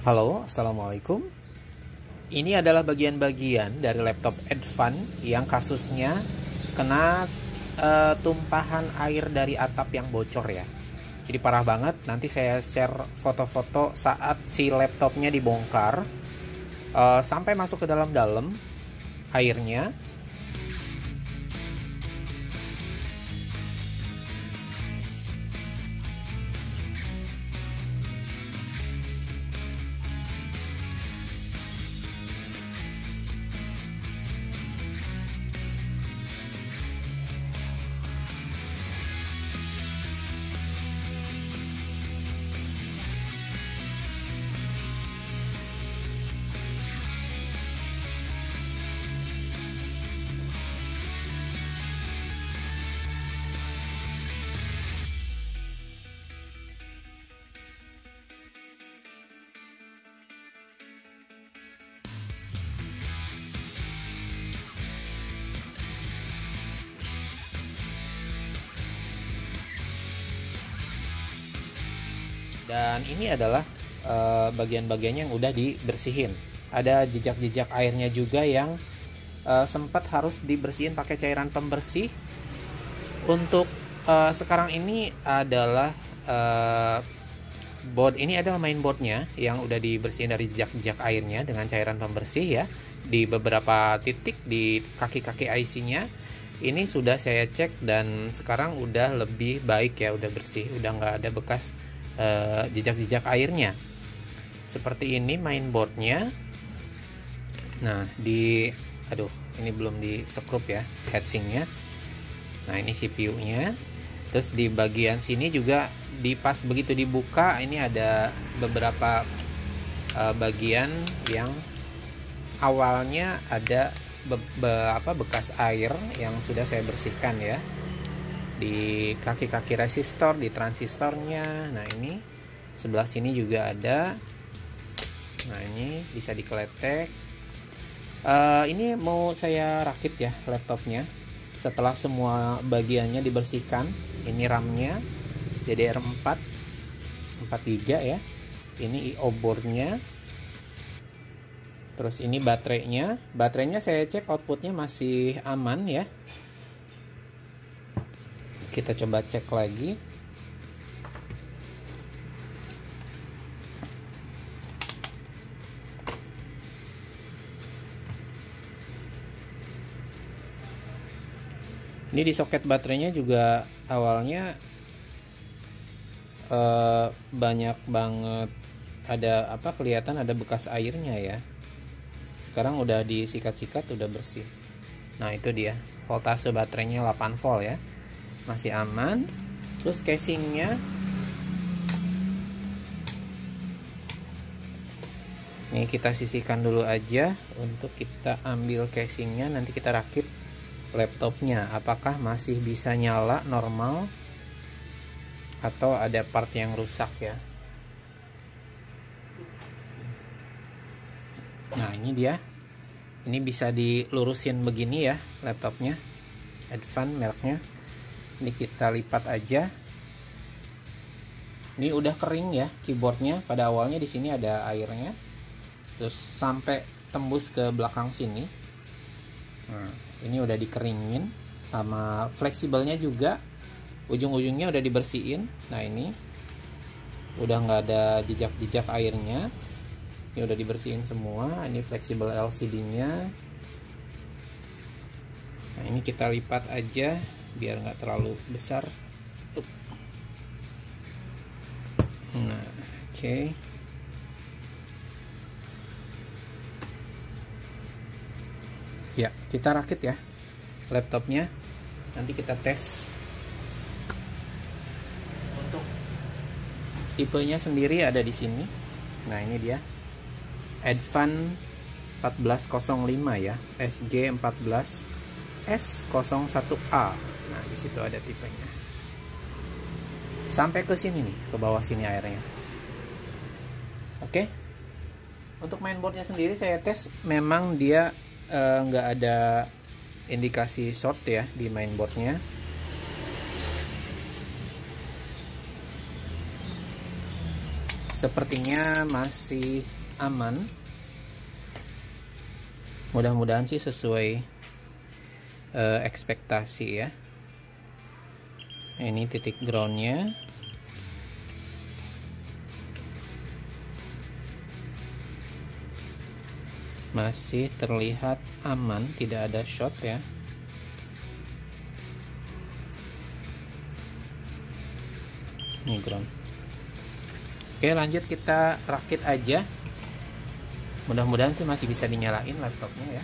Halo, Assalamualaikum. Ini adalah bagian-bagian dari laptop Advan yang kasusnya kena tumpahan air dari atap yang bocor ya. Jadi parah banget. Nanti saya share foto-foto saat si laptopnya dibongkar sampai masuk ke dalam-dalam airnya. Dan ini adalah bagian-bagiannya yang udah dibersihin. Ada jejak-jejak airnya juga yang sempat harus dibersihin pakai cairan pembersih. Untuk sekarang ini adalah ini adalah mainboardnya yang udah dibersihin dari jejak-jejak airnya dengan cairan pembersih ya. Di beberapa titik di kaki-kaki IC-nya ini sudah saya cek dan sekarang udah lebih baik ya, udah bersih, udah nggak ada bekas jejak-jejak airnya. Seperti ini mainboardnya. Nah ini belum di skrup ya heatsinknya. Nah ini CPU-nya. Terus di bagian sini juga pas begitu dibuka ini ada beberapa bagian yang awalnya ada bekas air yang sudah saya bersihkan ya, di kaki-kaki resistor, di transistornya. Nah ini sebelah sini juga ada. Nah ini bisa dikeletek. Ini mau saya rakit ya laptopnya setelah semua bagiannya dibersihkan. Ini RAM-nya DDR4 43 ya. Ini IO board-nya. Terus ini baterainya. Baterainya saya cek outputnya masih aman ya. Kita coba cek lagi. Ini di soket baterainya juga awalnya banyak banget kelihatan ada bekas airnya ya. Sekarang udah disikat-sikat, udah bersih. Nah itu dia, voltase baterainya 8 volt ya, masih aman. Terus casingnya ini kita sisihkan dulu aja untuk kita ambil casingnya. Nanti kita rakit laptopnya apakah masih bisa nyala normal atau ada part yang rusak ya. Nah ini dia, ini bisa dilurusin begini ya laptopnya, Advan mereknya. Ini kita lipat aja. Ini udah kering ya keyboardnya. Pada awalnya di sini ada airnya, terus sampai tembus ke belakang sini. Nah, ini udah dikeringin, sama fleksibelnya juga ujung-ujungnya udah dibersihin. Nah ini udah nggak ada jejak-jejak airnya. Ini udah dibersihin semua. Ini fleksibel LCD-nya. Nah ini kita lipat aja biar nggak terlalu besar. Nah oke. Ya kita rakit ya laptopnya. Nanti kita tes. Untuk tipenya sendiri ada di sini. Nah ini dia, Advan 1405 ya, SG14 S01A. Nah di situ ada tipenya. Sampai ke sini nih, ke bawah sini airnya. Oke. Untuk mainboardnya sendiri saya tes, memang dia nggak ada indikasi short ya di mainboardnya. Sepertinya masih aman. Mudah-mudahan sih sesuai ekspektasi ya. Ini titik groundnya. Masih terlihat aman, tidak ada short ya. Ini ground. Oke, lanjut kita rakit aja. Mudah-mudahan sih masih bisa dinyalain laptopnya ya.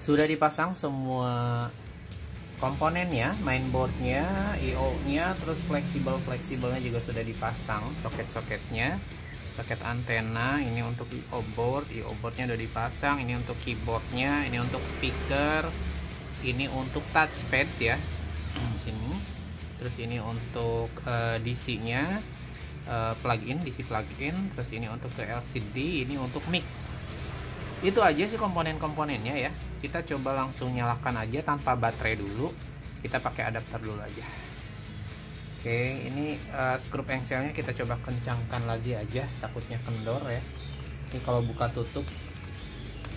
Sudah dipasang semua komponennya, mainboardnya, IO-nya, terus fleksibelnya juga sudah dipasang, soket-soketnya, soket antena, ini untuk IO boardnya udah dipasang, ini untuk keyboardnya, ini untuk speaker, ini untuk touchpad ya, sini, terus ini untuk DC-nya, DC plug-in, terus ini untuk ke LCD, ini untuk mic. Itu aja sih komponen-komponennya ya. Kita coba langsung nyalakan aja tanpa baterai dulu. Kita pakai adapter dulu aja. Oke, ini skrup engselnya kita coba kencangkan lagi aja, takutnya kendor ya. Ini kalau buka tutup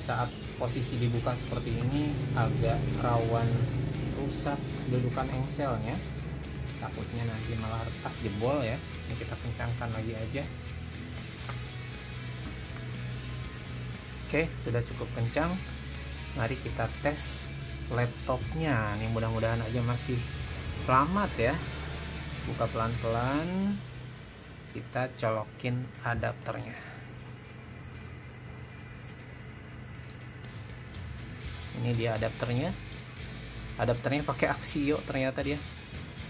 saat posisi dibuka seperti ini agak rawan rusak dudukan engselnya. Takutnya nanti malah retak jebol ya. Ini kita kencangkan lagi aja. Oke, sudah cukup kencang. Mari kita tes laptopnya. Nih mudah-mudahan aja masih selamat ya. Buka pelan-pelan. Kita colokin adapternya. Ini dia adapternya. Adapternya pakai Axio ternyata dia.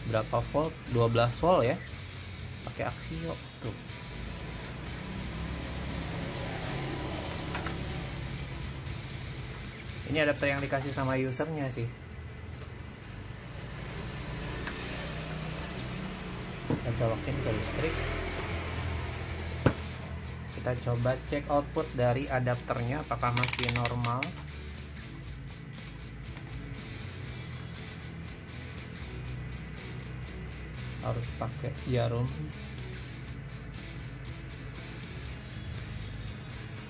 Berapa volt? 12 volt ya. Pakai Axio tuh. Ini adapter yang dikasih sama usernya sih. Kita colokin ke listrik. Kita coba cek output dari adapternya apakah masih normal. Harus pakai jarum.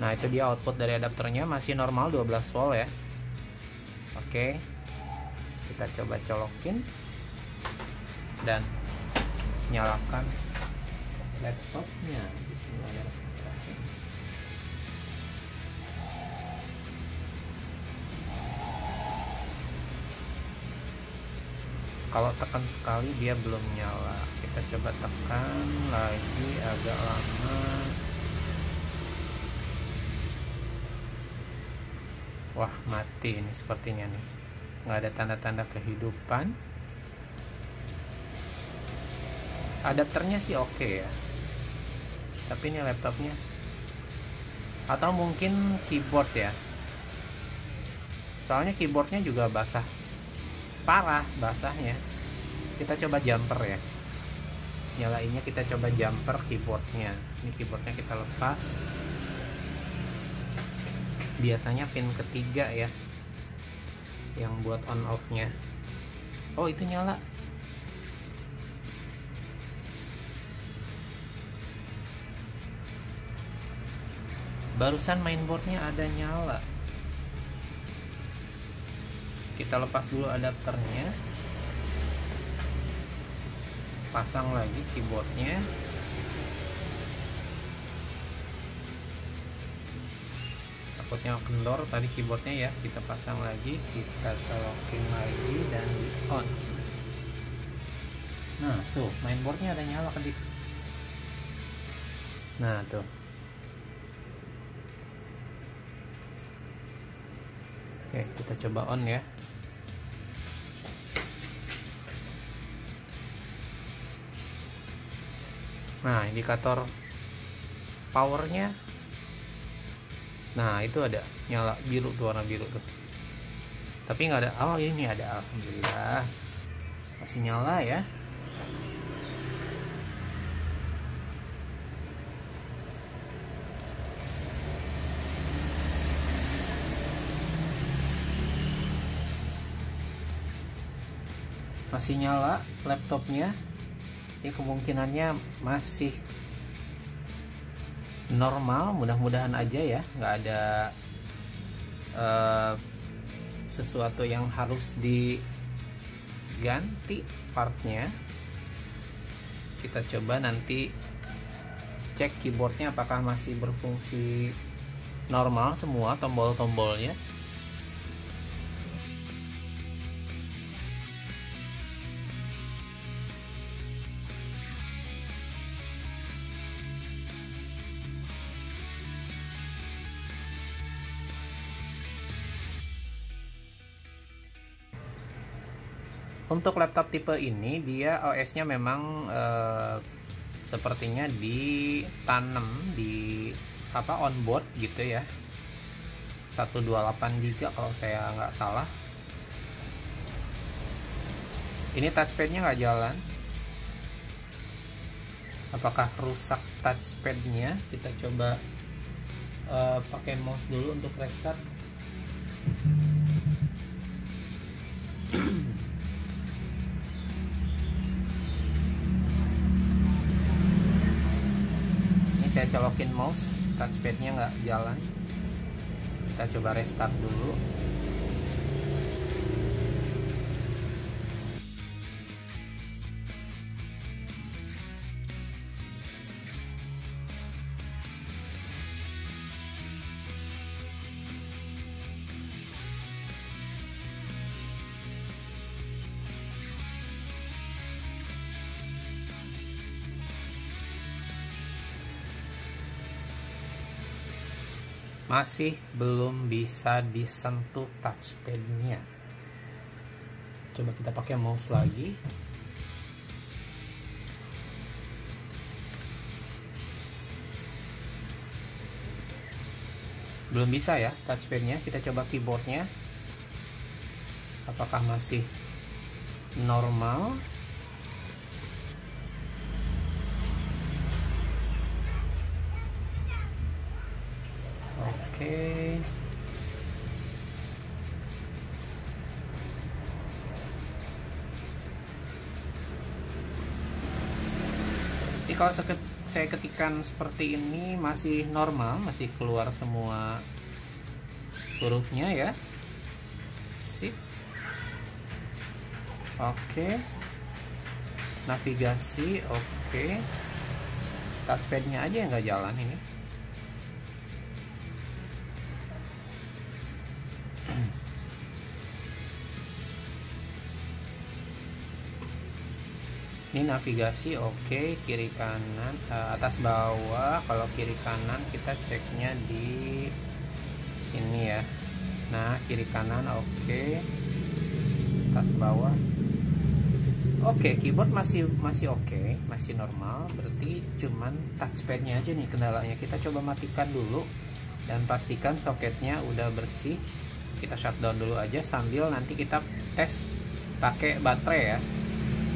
Nah, itu dia output dari adapternya, masih normal 12 volt ya. Oke, kita coba colokin dan nyalakan laptopnya. Bismillahirrahmanirrahim. Kalau tekan sekali dia belum nyala. Kita coba tekan lagi agak lama. Wah, mati ini sepertinya nih. Nggak ada tanda-tanda kehidupan. Adapternya sih oke ya. Tapi ini laptopnya. Atau mungkin keyboard ya. Soalnya keyboardnya juga basah. Parah basahnya. Kita coba jumper ya. Nyalainnya kita coba jumper keyboardnya. Ini keyboardnya kita lepas. Biasanya pin ketiga ya yang buat on off nya. Oh, itu nyala. Barusan mainboardnya ada nyala. Kita lepas dulu adapternya, pasang lagi keyboardnya. Takutnya kendor tadi keyboardnya ya. Kita pasang lagi, kita colokin lagi dan di on. Nah tuh mainboardnya ada nyala kedip. Nah tuh. Oke, kita coba on ya. Nah, indikator powernya, nah itu ada nyala biru tuh, warna biru tuh, tapi nggak ada. Oh, ini ada, alhamdulillah masih nyala ya. Masih nyala laptopnya. Ini kemungkinannya masih normal, mudah-mudahan aja ya, nggak ada sesuatu yang harus diganti partnya. Kita coba nanti cek keyboardnya apakah masih berfungsi normal semua tombol-tombolnya. Untuk laptop tipe ini dia OS-nya memang sepertinya ditanam di onboard gitu ya, 128 GB kalau saya nggak salah. Ini touchpadnya nggak jalan. Apakah rusak touchpadnya? Kita coba pakai mouse dulu untuk restart. Saya colokin mouse, touchpadnya nggak jalan. Kita coba restart dulu. Masih belum bisa disentuh touchpadnya. Coba kita pakai mouse lagi. Belum bisa ya touchpadnya. Kita coba keyboardnya. Apakah masih normal? Oke. Jadi kalau saya ketikkan seperti ini masih normal, masih keluar semua hurufnya ya. Sip. Oke. Navigasi oke. Touchpadnya aja yang nggak jalan ini. Ini navigasi oke, kiri kanan, atas bawah. Kalau kiri kanan kita ceknya di sini ya. Nah, kiri kanan oke, atas bawah oke. Keyboard masih oke, masih normal. Berarti cuman touchpadnya aja nih kendalanya. Kita coba matikan dulu dan pastikan soketnya udah bersih. Kita shutdown dulu aja sambil nanti kita tes pakai baterai ya.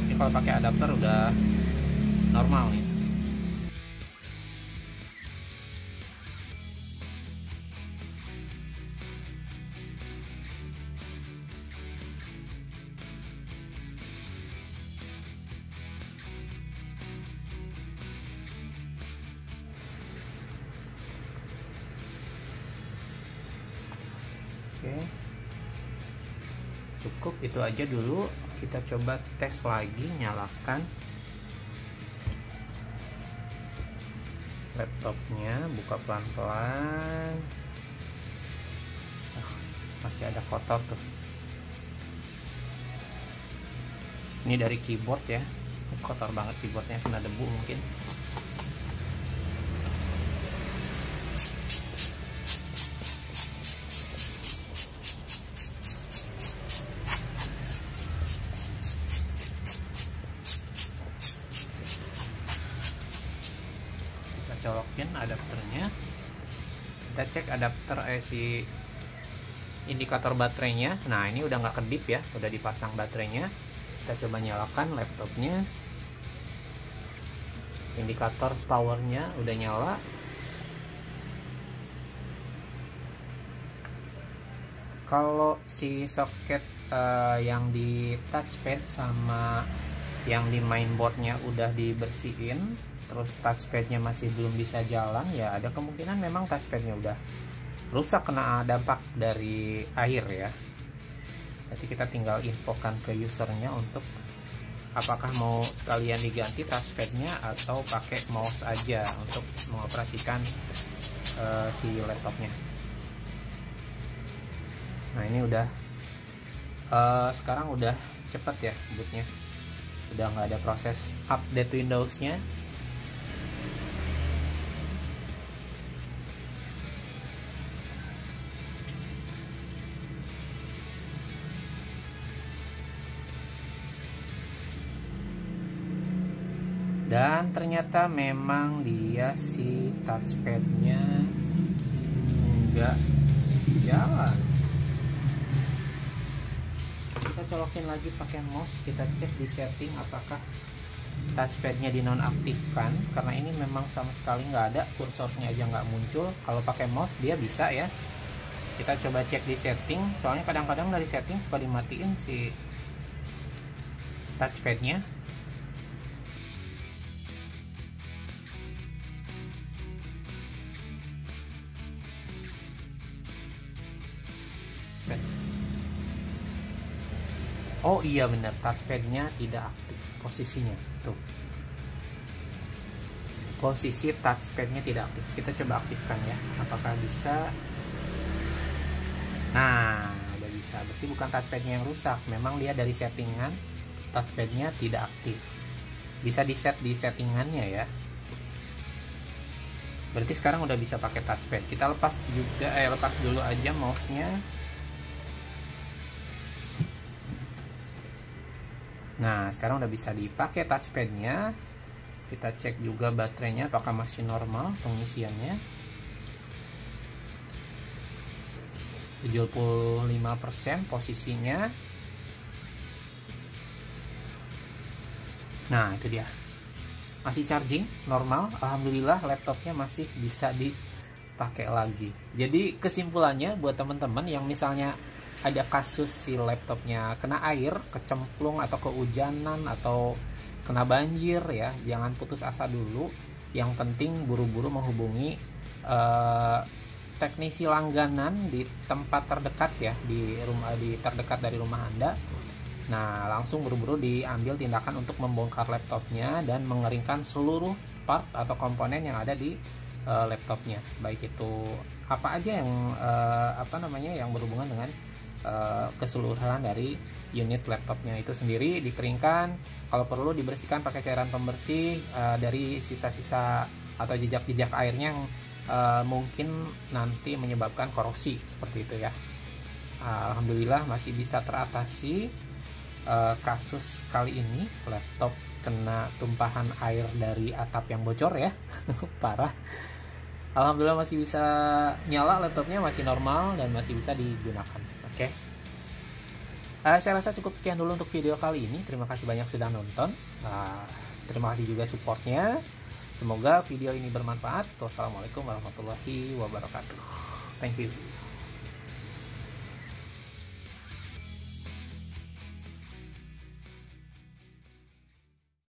Ini kalau pakai adapter udah normal nih. Oke. Cukup itu aja dulu. Kita coba tes lagi, nyalakan laptopnya, buka pelan-pelan. Masih ada kotor tuh. Ini dari keyboard ya, kotor banget keyboardnya, kena debu mungkin. matiin adapternya. Kita cek adapter si indikator baterainya. Nah, ini udah nggak kedip ya, udah dipasang baterainya. Kita coba nyalakan laptopnya. Indikator powernya udah nyala. Kalau si soket yang di touchpad sama yang di mainboardnya udah dibersihin, terus touchpadnya masih belum bisa jalan, ya ada kemungkinan memang touchpadnya udah rusak kena dampak dari air ya. Jadi kita tinggal infokan ke usernya untuk apakah mau sekalian diganti touchpadnya atau pakai mouse aja untuk mengoperasikan si laptopnya. Nah, ini udah sekarang udah cepet ya bootnya, udah nggak ada proses update Windowsnya. Dan ternyata memang dia si touchpadnya nggak jalan. Kita colokin lagi pakai mouse, kita cek di setting apakah touchpadnya dinonaktifkan, karena ini memang sama sekali nggak ada, kursornya aja nggak muncul. Kalau pakai mouse dia bisa ya. Kita coba cek di setting, soalnya kadang-kadang dari setting suka dimatiin si touchpadnya. Oh iya benar, touchpadnya tidak aktif posisinya tuh. Posisi touchpadnya tidak aktif. Kita coba aktifkan ya, apakah bisa? Nah, udah bisa. Berarti bukan touchpadnya yang rusak, memang dia dari settingan touchpadnya tidak aktif. Bisa di set di settingannya ya. Berarti sekarang udah bisa pakai touchpad. Kita lepas juga, lepas dulu aja mouse-nya. Nah, sekarang udah bisa dipakai touchpadnya. Kita cek juga baterainya apakah masih normal pengisiannya. 75% posisinya. Nah, itu dia. Masih charging normal. Alhamdulillah laptopnya masih bisa dipakai lagi. Jadi kesimpulannya buat teman-teman yang misalnya ada kasus si laptopnya kena air, kecemplung atau kehujanan atau kena banjir ya, jangan putus asa dulu. Yang penting buru-buru menghubungi teknisi langganan di tempat terdekat ya, di terdekat dari rumah Anda. Nah, langsung buru-buru diambil tindakan untuk membongkar laptopnya dan mengeringkan seluruh part atau komponen yang ada di laptopnya, baik itu apa aja yang yang berhubungan dengan keseluruhan dari unit laptopnya itu sendiri, dikeringkan, kalau perlu dibersihkan pakai cairan pembersih dari sisa-sisa atau jejak-jejak airnya yang mungkin nanti menyebabkan korosi seperti itu ya. Alhamdulillah masih bisa teratasi kasus kali ini, laptop kena tumpahan air dari atap yang bocor ya. Parah. Alhamdulillah masih bisa nyala laptopnya, masih normal dan masih bisa digunakan. Oke. Saya rasa cukup sekian dulu untuk video kali ini. Terima kasih banyak sudah nonton. Terima kasih juga supportnya. Semoga video ini bermanfaat. Wassalamualaikum warahmatullahi wabarakatuh. Thank you.